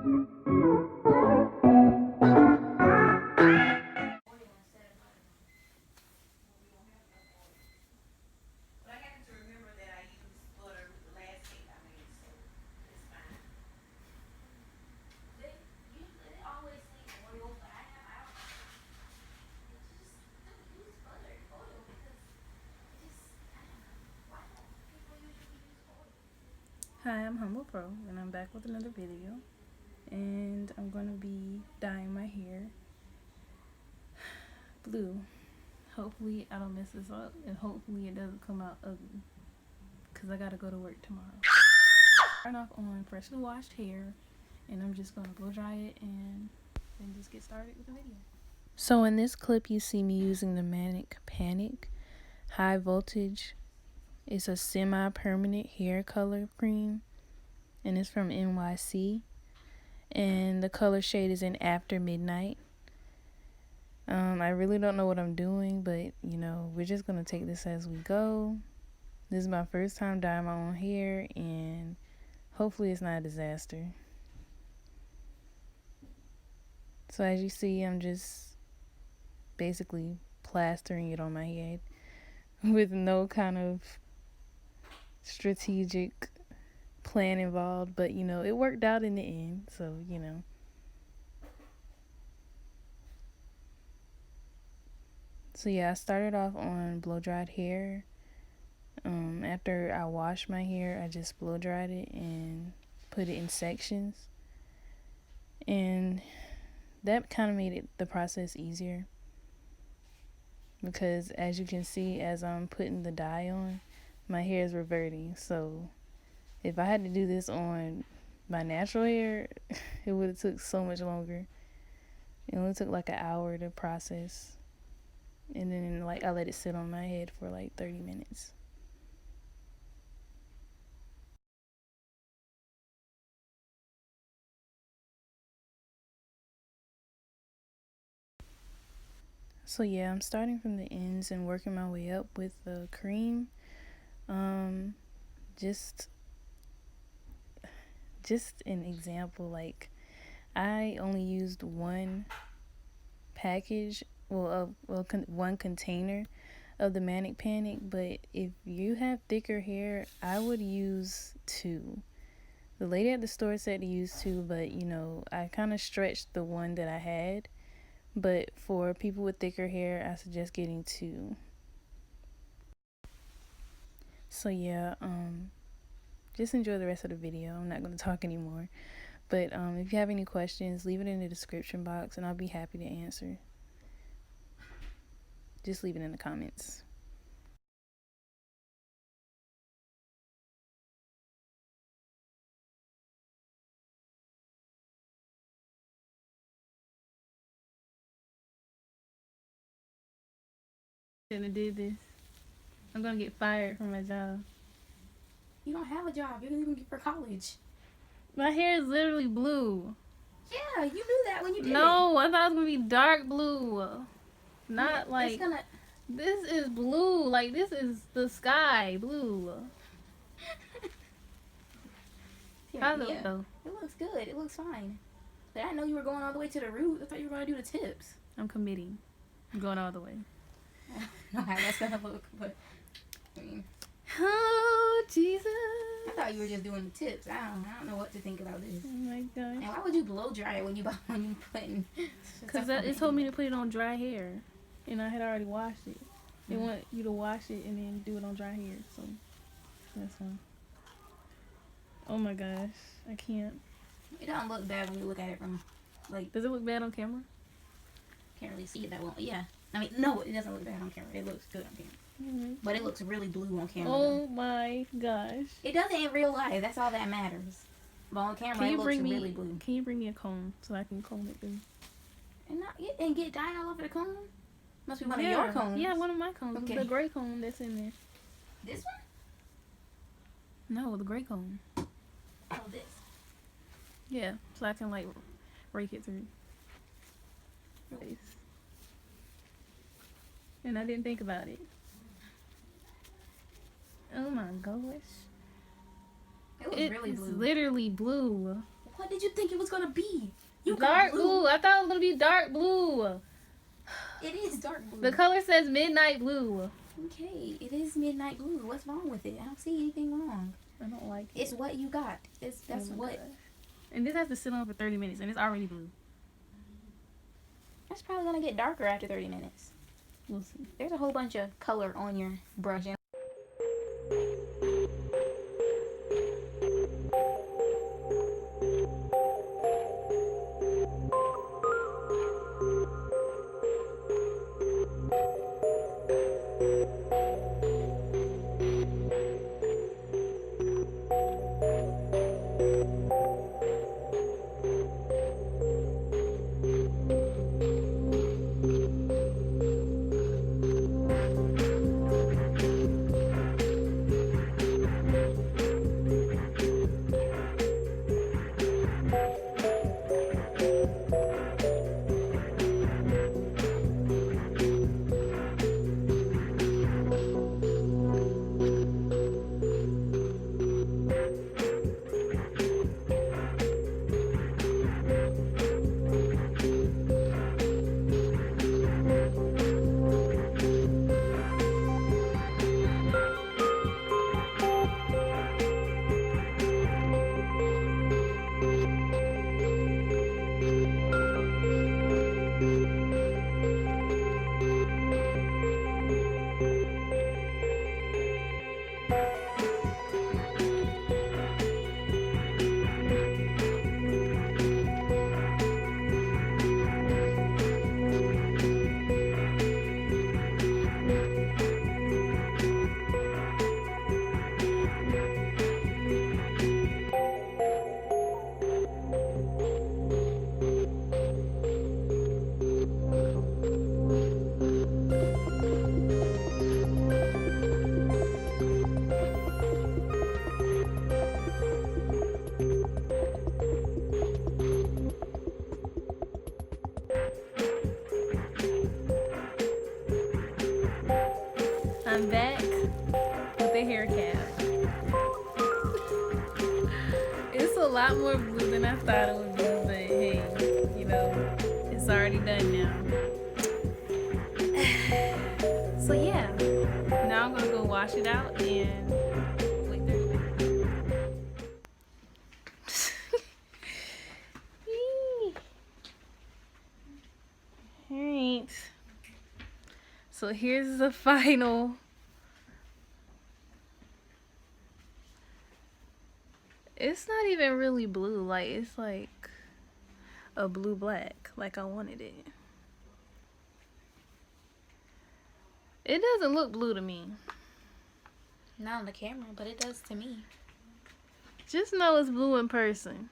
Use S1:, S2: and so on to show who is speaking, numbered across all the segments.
S1: Hi, I'm Humble Pro, and I'm back with another video, and I'm going to be dyeing my hair blue. Hopefully I don't mess this up, and hopefully it doesn't come out ugly, because I gotta go to work tomorrow. Start off on freshly washed hair, and I'm just going to blow dry it and then just get started with the video. So in this clip you see me using the MANIC Panic High Voltage. It's a semi-permanent hair color cream, and it's from NYC, and the color shade is in After Midnight. I really don't know what I'm doing, but you know, we're just gonna take this as we go. This is my first time dyeing my own hair, and hopefully it's not a disaster. So as you see, I'm just basically plastering it on my head with no kind of strategic plan involved, but you know, it worked out in the end, so you know. So yeah, I started off on blow dried hair. After I washed my hair, I just blow dried it and put it in sections, and that kind of made the process easier, because as you can see, as I'm putting the dye on, my hair is reverting. So if I had to do this on my natural hair, it would have took so much longer. It only took like an hour to process, and then like I let it sit on my head for like 30 minutes. So yeah, I'm starting from the ends and working my way up with the cream. Just an example, like I only used one package, one container of the MANIC Panic, but if you have thicker hair, I would use two. The lady at the store said to use two, but you know, I kind of stretched the one that I had. But for people with thicker hair, I suggest getting two. So yeah, just enjoy the rest of the video. I'm not going to talk anymore. But if you have any questions, leave it in the description box and I'll be happy to answer. Just leave it in the comments. Shouldn't have did this. I'm going to get fired from my job.
S2: You don't have a job. You didn't even get for college.
S1: My hair is literally blue.
S2: Yeah, you knew that when you did
S1: No, I thought it was going to be dark blue. Not
S2: yeah,
S1: like... This is blue. Like, this is the sky blue. How's it though?
S2: It looks good. It looks fine. But I didn't know you were going all the way to the root. I thought you were going to do the tips.
S1: I'm committing. I'm going all the way.
S2: I don't know how that's going to look, but I mean...
S1: Oh, Jesus.
S2: I thought you were just doing the tips. I don't know what to think about this.
S1: Oh my gosh.
S2: And why would you blow dry it when you putting...
S1: Because it told me to put it on dry hair. And I had already washed it. They want you to wash it and then do it on dry hair. So that's fine. Oh my gosh. I can't.
S2: It don't look bad when you look at it from, like...
S1: Does it look bad on camera?
S2: Can't really see it that well. Yeah. I mean, no, it doesn't look bad on camera. It looks good on camera. But it looks really blue on camera.
S1: Oh my gosh.
S2: It doesn't in real life. That's all that matters. But on camera, it looks really blue.
S1: Can you bring me a comb so I can comb it through?
S2: And get dye all over the comb? Must be one of your combs.
S1: Yeah, one of my combs. Okay. The gray comb that's in there.
S2: This one?
S1: No, the gray comb.
S2: Oh, this.
S1: Yeah, so I can like rake it through. Nice. And I didn't think about it. Oh my gosh.
S2: It looks really blue.
S1: It's literally blue.
S2: What did you think it was gonna be? You
S1: Dark
S2: got blue.
S1: blue. I thought it was gonna be dark blue.
S2: It is dark blue.
S1: The color says midnight blue.
S2: Okay, it is midnight blue. What's wrong with it? I don't see anything wrong.
S1: I don't like it.
S2: It's what you got. That's
S1: Oh my
S2: what.
S1: gosh. And this has to sit on for 30 minutes, and it's already blue.
S2: That's probably gonna get darker after 30 minutes.
S1: We'll see.
S2: There's a whole bunch of color on your brush.
S1: I'm back with the hair cap. It's a lot more blue than I thought it would be, but hey, you know, it's already done now. So yeah, now I'm gonna go wash it out and wait 30 minutes. Alright. So here's the final. It's not even really blue, like it's like a blue black, like I wanted it. It doesn't look blue to me.
S2: Not on the camera, but it does to me.
S1: Just know it's blue in person.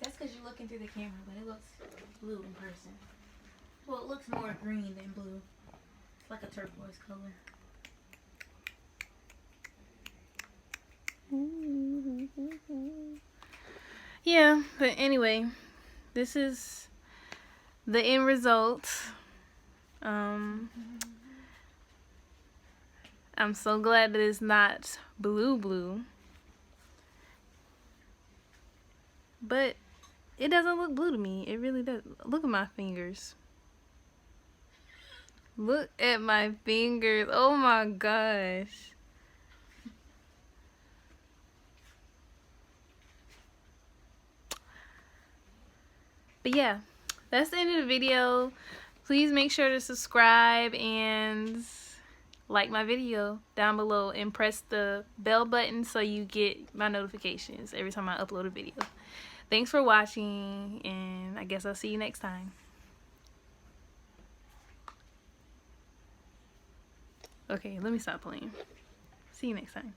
S2: That's because you're looking through the camera, but it looks blue in person. Well, it looks more green than blue. It's like a turquoise color.
S1: Yeah, but anyway, this is the end result. I'm so glad that it's not blue, but it doesn't look blue to me. It really does. Look at my fingers. Look at my fingers. Oh my gosh. But yeah, that's the end of the video. Please make sure to subscribe and like my video down below and press the bell button so you get my notifications every time I upload a video. Thanks for watching, and I guess I'll see you next time. Okay, let me stop playing. See you next time.